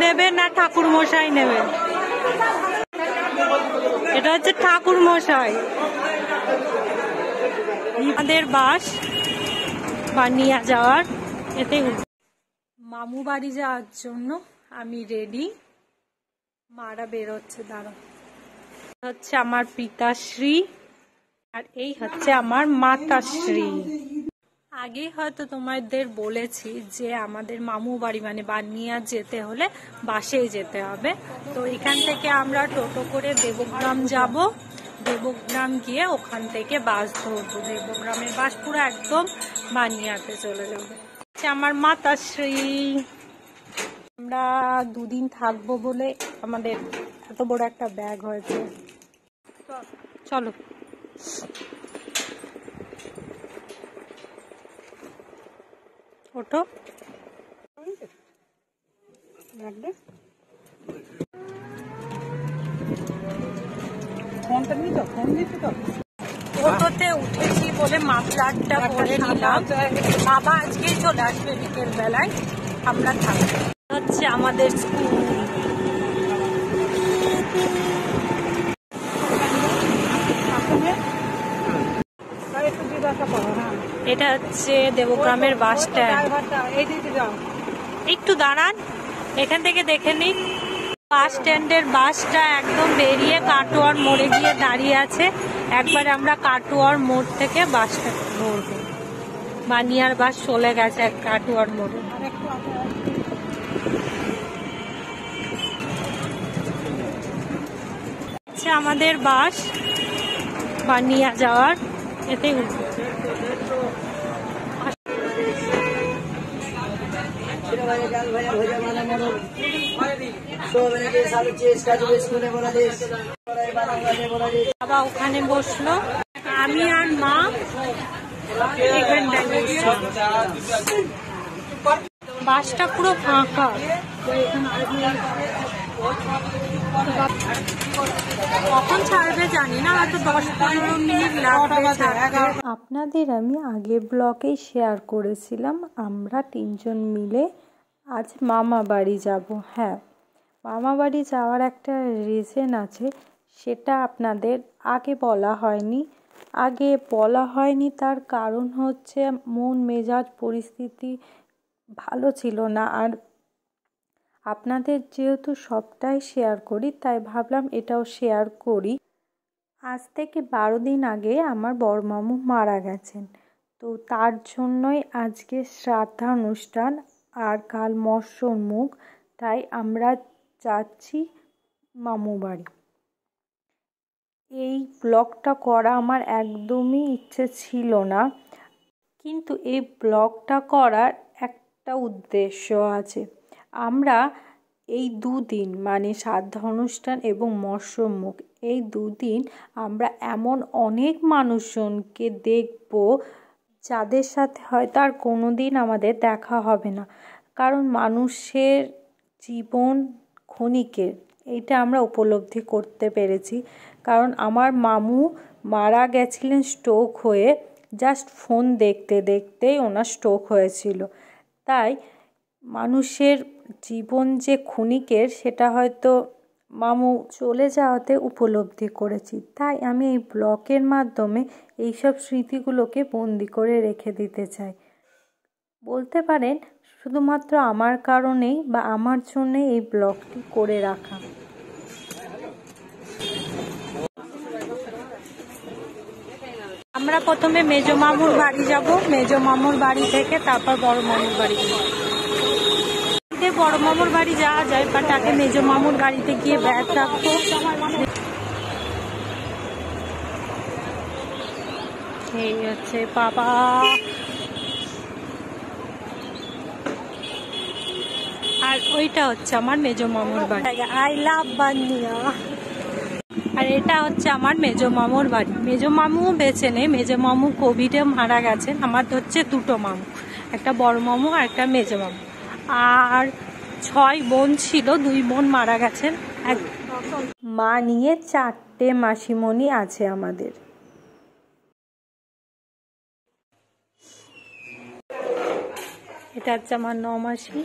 নেবে না ঠাকুর মশাই নেবে? এটা হচ্ছে ঠাকুর মশাই। আমাদের বাস বানিয়ে যাওয়ার এতে মামু বাড়ি যাওয়ার জন্য আমি রেডি। মারা বেরোচ্ছে, দাঁড়া। হচ্ছে আমার পিতাশ্রী আর এই হচ্ছে আমার মাতাশ্রী। আগে হয়তো তোমাদের বলেছি যে আমাদের মামু বাড়ি মানে বানিয়া যেতে হলে বাসেই যেতে হবে। তো এখান থেকে আমরা টোটো করে দেবগ্রাম যাব। দেবগ্রাম গিয়ে ওখান থেকে বাস ধরবো। দেবগ্রামের বাস পুরো একদম বানিয়াতে চলে যাবে। আমার মাতাশ্রী। আমরা দুদিন থাকবো বলে আমাদের এত বড় একটা ব্যাগ হয়েছে। চলো। ওঠো। টোটোতে উঠেছি বলে মাফলারটা পরে নিলাম। বাবা আজকেই চলে আসবে বিকেল বেলায়। আমরা থাকবো। হচ্ছে আমাদের স্কুল। এটা হচ্ছে দেবগ্রামের বাস স্ট্যান্ড। একটু দাঁড়ান, এখান থেকে দেখে নিন। বাস স্ট্যান্ডের বাসটা একদম বেরিয়ে কাটোয়ার মোড়ে গিয়ে দাঁড়িয়ে আছে। একবার আমরা কাটোয়ার মোড় থেকে বাসটা ধরবো। বানিয়ার বাস চলে গেছে কাটোয়ার মোড়ে। আমাদের বাস বানিয়া যাওয়ার এতে উঠবে। বাবা ওখানে বসলো, আমি আর মা এখানটায় বসলো। বাসটা পুরো ফাঁকা। কখন ছাড়বে জানি না, হয়তো 10-15 মিনিট লাগবে। আপনাদের আমি আগের ব্লগেই শেয়ার করেছিলাম আমরা 3 জন মিলে আজ মামা বাড়ি যাব। হ্যাঁ, মামা বাড়ি যাওয়ার একটা রিজন আছে, সেটা আপনাদের আগে বলা হয়নি। তার কারণ হচ্ছে মন মেজাজ পরিস্থিতি ভালো ছিল না। আর আপনাদের যেহেতু সবটাই শেয়ার করি তাই ভাবলাম এটাও শেয়ার করি। আজ থেকে 12 দিন আগে আমার বড়মামু মারা গেছেন। তো তার জন্যই আজকে শ্রাদ্ধানুষ্ঠান আর কাল মৎস্যর মুখ। তাই আমরা যাচ্ছি মামু বাড়ি। এই ব্লগটা করা আমার একদমই ইচ্ছে ছিল না, কিন্তু এই ব্লগটা করার একটা উদ্দেশ্য আছে। আমরা এই 2 দিন মানে শ্রাদ্ধানুষ্ঠান এবং মৎস্যর মুখ, এই 2 দিন আমরা এমন অনেক মানুষজনকে দেখব যাদের সাথে হয়তো আর কোনো দিন আমাদের দেখা হবে না। কারণ মানুষের জীবন ক্ষণিকের, এইটা আমরা উপলব্ধি করতে পেরেছি। কারণ আমার মামু মারা গেছিলেন স্ট্রোক হয়ে। জাস্ট ফোন দেখতে দেখতেই ওনার স্ট্রোক হয়েছিল। তাই মানুষের জীবন যে ক্ষণিকের সেটা হয়তো মামু চলে যাওয়াতে উপলব্ধি করেছি। তাই আমি এই ব্লগের মাধ্যমে এইসব স্মৃতিগুলোকে বন্দি করে রেখে দিতে চাই। বলতে পারেন শুধুমাত্র আমার কারণেই বা আমার জন্যই এই ব্লগটি করে রাখা। আমরা প্রথমে মেজো মামুর বাড়ি যাব। মেজো মামুর বাড়ি থেকে তারপর বড় মামুর বাড়ি যাব। বড় মামুর বাড়ি যাওয়া যায়, বাট আগে মেজো মামুর বাড়িতে গিয়ে ব্যাগ রাখবো। এই হচ্ছে বাবা। আর ওইটা হচ্ছে আমার মেজো মামুর বাড়ি। আই লাভ বানিয়া। আর এটা হচ্ছে আমার মেজো মামুর বাড়ি। মেজো মামুও বেঁচে নেই, মেজো মামু কোভিডে মারা গেছেন। আমার হচ্ছে 2টো মামু, একটা বড় মামু আর একটা মেজো মামু। আর 6 বোন ছিল, 2 বোন মারা গেছেন। মা নিয়ে 4টে মাসিমণি আছে আমাদের। এটা হচ্ছে আমার 9 মাসি।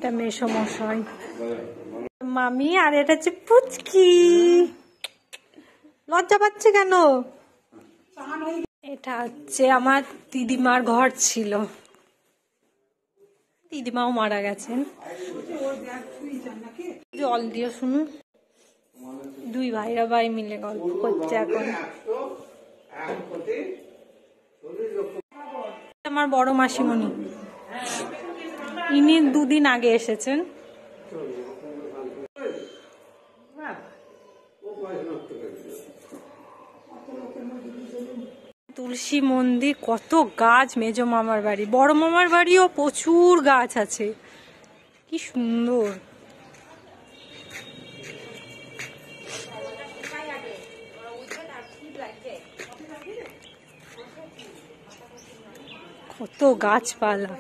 এটা মেসোমশাই, মামি, আর এটা হচ্ছে পুচকি। লজ্জা পাচ্ছে কেন? এটা হচ্ছে আমার দিদিমার ঘর ছিল, দিদিমাও মারা গেছেন। জল দিয়ে শুনুন, দুই ভাইরা ভাই মিলে গল্প করছে এখন। আমার বড় মাসিমণি, ইনি দুদিন আগে এসেছেন। তুলসী মন্দির, কত গাছ। মেজো মামার বাড়ি, বড় মামার বাড়িও প্রচুর গাছ আছে, কি সুন্দর। কত গাছপালা।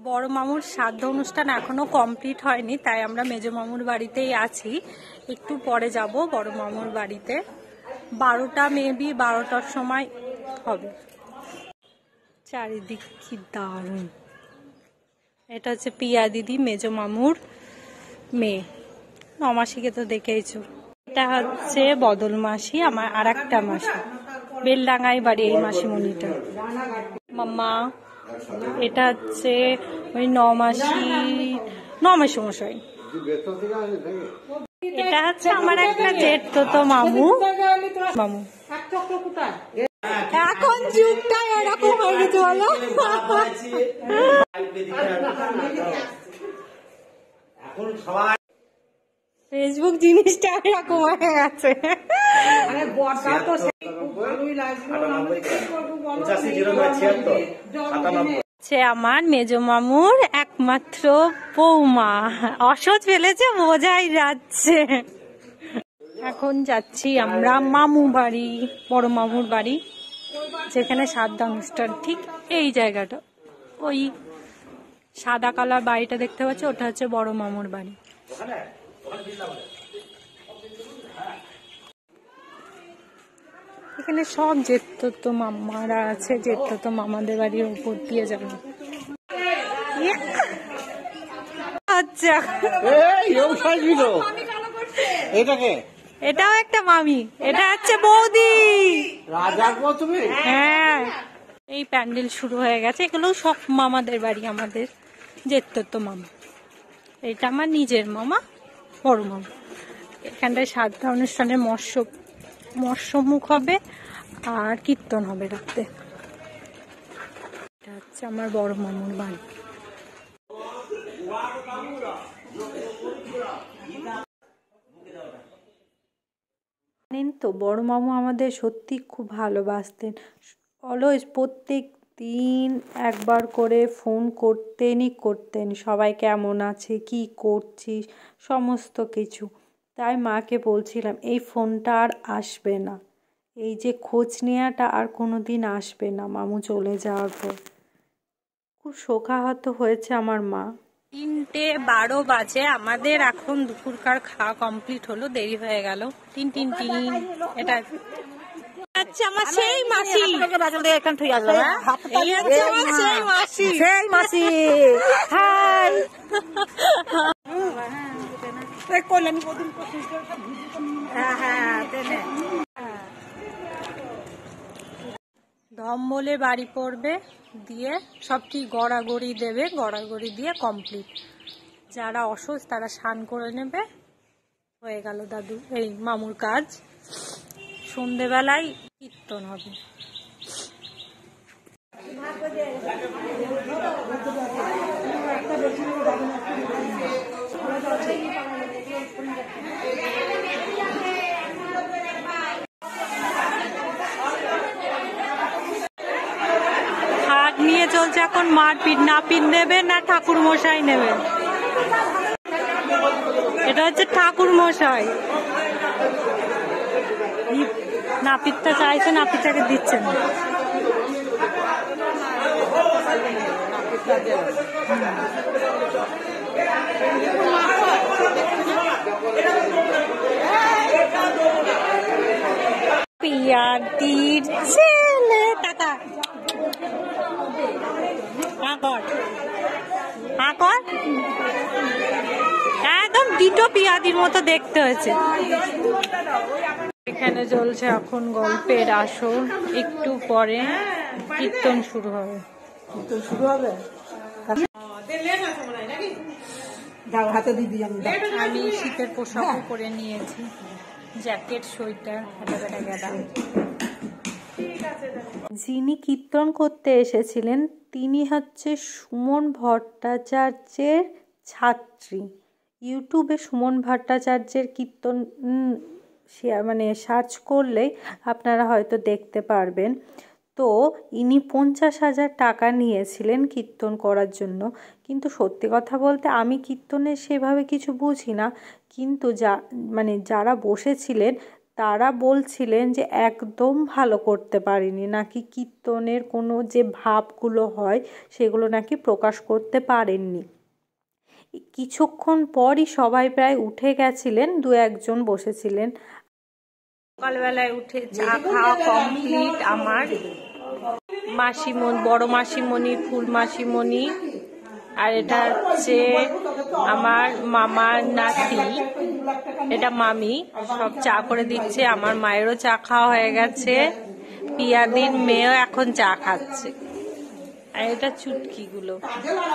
বড় মামুর শ্রাদ্ধ অনুষ্ঠান এখনো কমপ্লিট হয়নি, তাই আমরা মেজো মামুর বাড়িতেই আছি। একটু পরে যাব বড় মামুর বাড়িতে, 12টা মেবি 12টার সময় হবে। চারিদিক কি দারুণ। এটা হচ্ছে পিয়া দিদি, মেজো মামুর মেয়ে। নমাসিকে তো দেখেইছো। এটা হচ্ছে বদল মাসি, আমার আর একটা মাসি, বেলডাঙ্গায় বাড়ি এই মাসিমণিটা। মাম্মা, এটা হচ্ছে ওই নমাসি মশাই। এটা হচ্ছে আমার একটা জেঠতো মামু। এখন যুগটা এরকম হয়ে গেছে, বলো। ফেসবুক জিনিসটা এরকম হয়ে গেছে। আমার মেজো মামুর একমাত্র বৌমা, অসহ্য ফেলেছে, বোঝাই যাচ্ছে। এখন যাচ্ছি আমরা মামু বাড়ি, বড় মামুর বাড়ি, যেখানে শ্রাদ্ধ অনুষ্ঠান। ঠিক এই জায়গাটা, ওই সাদা কালার বাড়িটা দেখতে পাচ্ছি, ওটা হচ্ছে বড় মামুর বাড়ি। এখানে সব জেঠতো মামারা আছে, জেঠতো মামাদের বাড়ির উপর দিয়ে যাবো। আচ্ছা, এটাও একটা মামি, এটা হচ্ছে বৌদি। হ্যাঁ, এই প্যান্ডেল শুরু হয়ে গেছে। এগুলো সব মামাদের বাড়ি, আমাদের জেঠতো মামা। এটা আমার নিজের মামা, বড় মামা। এখানটায় শ্রাদ্ধ অনুষ্ঠানের মৎস্যমুখ হবে আর কীর্তন হবে রাতে। এটা হচ্ছে আমার বড় মামুর বাড়ি। জানেন তো, বড় মামু আমাদের সত্যি খুব ভালোবাসতেন। অলওয়েজ প্রত্যেক দিন একবার করে ফোন করতেন, সবাই কেমন আছে, কি করছিস, সমস্ত কিছু। তাই মাকে বলছিলাম এই ফোনটা আর আসবে না, এই যে খোঁজ নেওয়াটা আর কোনো দিন আসবে না মামু চলে যাওয়ার পর। খুব শোকাহত হয়েছে আমার মা। 3:12 বাজে, আমাদের এখন দুপুরকার খাওয়া কমপ্লিট হলো, দেরি হয়ে গেল। টিন। এটা আচ্ছা, আমার সেই মাসি, সেই মাসি। হাই, ধম্বলে বাড়ি পড়বে, দিয়ে সব কি গড়াগড়ি দেবে, গড়াগড়ি দিয়ে কমপ্লিট। যারা অসুস্থ তারা স্নান করে নেবে, হয়ে গেল দাদু এই মামুর কাজ। সন্ধেবেলায় কীর্তন হবে। হাট নিয়ে চলছে এখন মারপিট, নাপিত নেবে না ঠাকুর মশাই নেবে। এটা হচ্ছে ঠাকুর মশাই, নাপিতটা চাইছে, নাপিতটাকে দিচ্ছে না। পিয়াদির ছেলে টাকা কর, একদম ডিটো পিয়াদির মতো দেখতে হয়েছে। এখানে চলছে এখন গল্পের আসর, একটু পরে কীর্তন শুরু হবে। আমি শীতের পোশাকও পরে নিয়েছি, জ্যাকেট, সোয়েটার, হাঁটা গেদা। যিনি কীর্তন করতে এসেছিলেন তিনি হচ্ছে সুমন ভট্টাচার্যের ছাত্রী। ইউটিউবে সুমন ভট্টাচার্যের কীর্তন মানে সার্চ করলেই আপনারা হয়তো দেখতে পারবেন। তো ইনি 50,000 টাকা নিয়েছিলেন কীর্তন করার জন্য। কিন্তু সত্যি কথা বলতে আমি কীর্তনের সেভাবে কিছু বুঝি না, কিন্তু যারা বসেছিলেন তারা বলছিলেন যে একদম ভালো করতে পারিনি, নাকি কীর্তনের কোনো যে ভাবগুলো হয় সেগুলো নাকি প্রকাশ করতে পারেননি। কিছুক্ষণ পরই সবাই প্রায় উঠে গেছিলেন, 2-1 বসেছিলেন। সকালবেলায় উঠে চা খাওয়া কমপ্লিট আমার। বড় মাসিমণি, ফুল মাসিমণি, আর এটা হচ্ছে আমার মামার নাতি, এটা মামি, সব চা করে দিচ্ছে। আমার মায়েরও চা খাওয়া হয়ে গেছে, পিয়াদির মেয়েও এখন চা খাচ্ছে। আর এটা চুটকিগুলো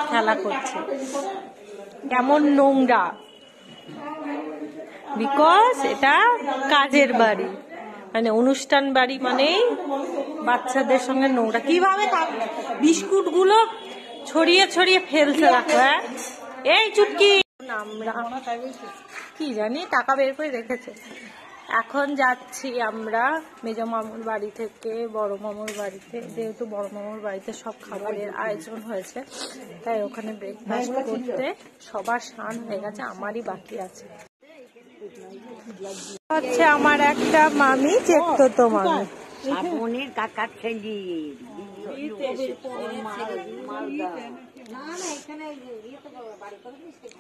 খেলা করছে। কেমন নোংরা, বিকজ এটা কাজের বাড়ি, মানে অনুষ্ঠান বাড়ি, মানে বাচ্চাদের সঙ্গে নোংরা। কিভাবে বিস্কুট গুলো ছড়িয়ে ছড়িয়ে ফেলছে দেখো। হ্যাঁ, এই চুটকি, আমরা কি জানি টাকা বের করে রেখেছে। এখন যাচ্ছি আমরা মেজো মামুর বাড়ি থেকে বড় মামুর বাড়িতে, যেহেতু বড় মামুর বাড়িতে সব খাবারের আয়োজন হয়েছে, তাই ওখানে ব্রেকফাস্ট করতে সবার স্নান হয়ে গেছে, আমারই বাকি আছে। হচ্ছে আমার একটা মামি, চেকতো মামি, শ্রাবণের কাকার ছেলে।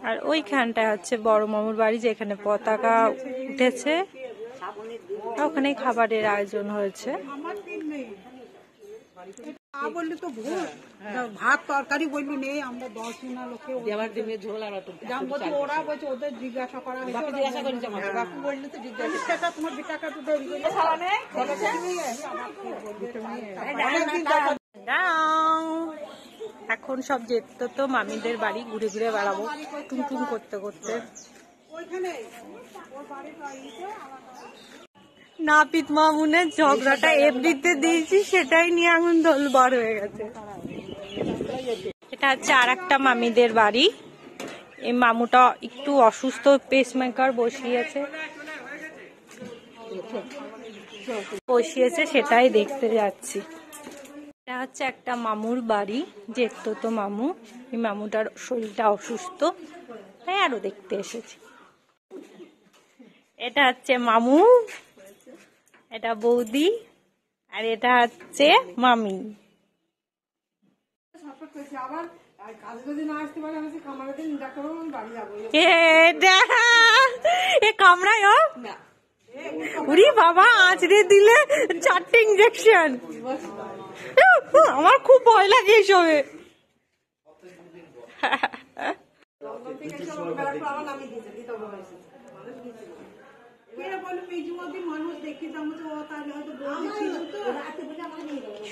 আর ওইখানটা হচ্ছে বড় মামুর বাড়ি, যেখানে পতাকা উঠেছে, ওখানে খাবারের আয়োজন হয়েছে। ভাত তরকারি বললি নেই, আমরা 10 জনা লোকে ওরা বলছে ওদের জিজ্ঞাসা করা এখন সব যেত তো মামিদের বাড়ি ঘুরে ঘুরে বেড়াবো টুনটুন করতে করতে। নাপিত মামুনের ঝগড়াটা এফডিতে দিয়েছি, সেটাই নিয়ে এখন দোলবার হয়ে গেছে। এটা হচ্ছে আর একটা মামিদের বাড়ি। এই মামুটা একটু অসুস্থ, পেসমেকার বসিয়েছে, সেটাই দেখতে যাচ্ছি। এটা হচ্ছে একটা মামুর বাড়ি, জেঠতো মামু। এই মামুটার শরীরটা অসুস্থ, তাই আরো দেখতে এসেছি। এটা হচ্ছে মামু, এটা বৌদি, আর এটা হচ্ছে মামি। কামড়ায় উরি বাবা, আঁচড়ে দিলে 4টে ইঞ্জেকশন। আমার খুব ভয় লাগে এইসবে।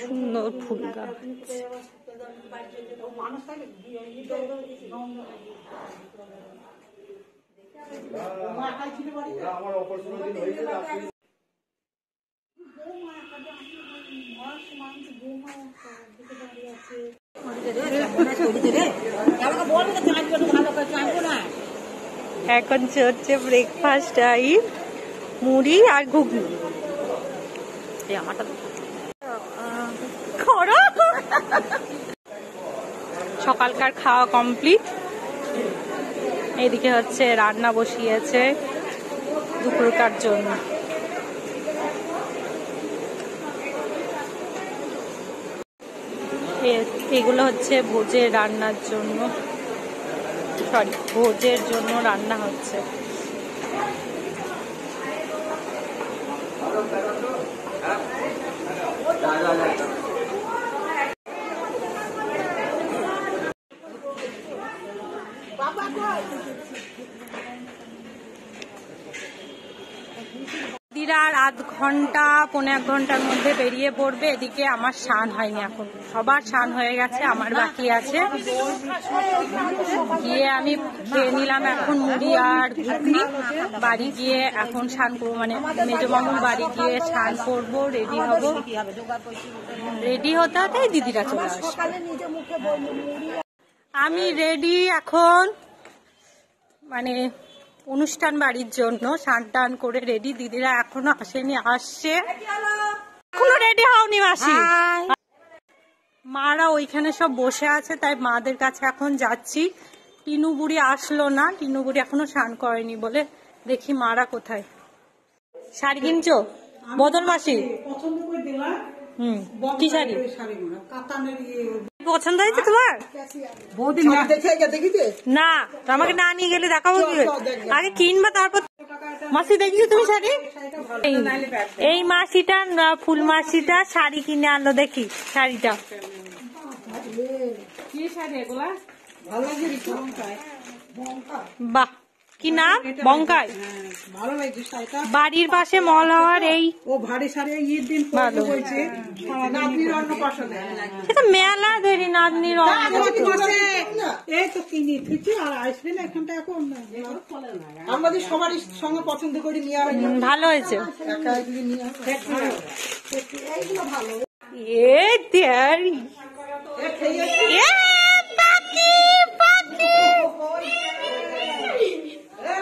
সুন্দর ফুল গাছ। এখন চলছে ব্রেকফাস্ট টাইম, মুড়ি আর ঘুগনি। সকালকার খাওয়া কমপ্লিট। এদিকে হচ্ছে রান্না বসিয়েছে দুপুরকার জন্য। এগুলো হচ্ছে ভোজের রান্নার জন্য, ভোজের জন্য রান্না হচ্ছে। দিদিরা আর আধ ঘন্টা 1.5 ঘন্টার মধ্যে বেরিয়ে পড়বে। এদিকে আমার স্নান হয়নি, এখন সবার স্নান হয়ে গেছে, আমার বাকি আছে। গিয়ে আমি খেয়ে নিলাম এখন মুড়ি আর ঘুগনি। বাড়ি গিয়ে এখন স্নান করবো, মানে মেজো মামুর বাড়ি গিয়ে স্নান করবো, রেডি হব। রেডি হতে হতেই দিদিরা চলে আসবে। আমি রেডি এখন, মানে অনুষ্ঠান বাড়ির জন্য স্নান টান করে রেডি। দিদিরা এখনো আসেনি, আসছে। এখনো রেডি হওনি মাসি? মারা ওইখানে সব বসে আছে, তাই মাদের কাছে এখন যাচ্ছি। টিনু বুড়ি আসলো না, টিনু বুড়ি এখনো স্নান করেনি বলে। দেখি মারা কোথায়। শাড়ি কিনছো? বদল মাসি কি শাড়ি পছন্দ হয়েছে তোমার? না, আমাকে না নিয়ে গেলে দেখাবো কি? আগে কিনবা তারপর। মাসি দেখছো তুমি শাড়ি? এই মাসিটা ফুল মাসিটা শাড়ি কিনে আনলো, দেখি শাড়িটা। বাহ, কি নাম? বঙ্কাই। বাড়ির পাশে মল হওয়ার এই সেটা মেলা দেরি নাতনির আমাদের সবার সঙ্গে পছন্দ করে নিয়ে ভালো হয়েছে।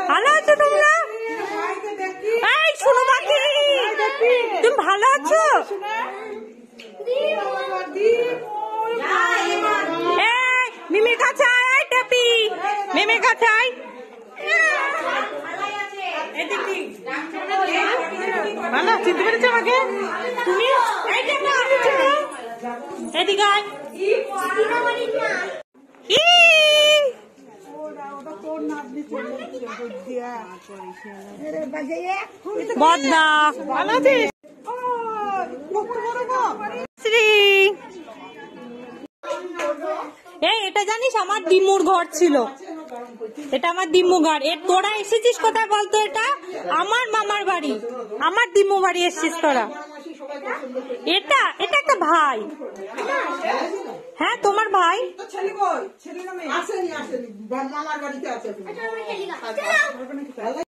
ভালো আছো তোমরা? এই শোনো বাকি, তুমি ভালো আছো? মিমির কাছে আয়, টেপি মিমির কাছে আয়। ভালো, চিনতে পেরেছো আমাকে? তুমি এদিকে আয়। বদনা ভালো আছিস? এই এটা জানিস আমার দিম্মুর ঘর ছিল, এটা আমার দিম্মু ঘর। তোরা এসেছিস কোথায় বলতো? এটা আমার মামার বাড়ি, আমার দিম্মু বাড়ি এসেছিস তোরা। এটা এটা একটা ভাই। হ্যাঁ তোমার ভাই।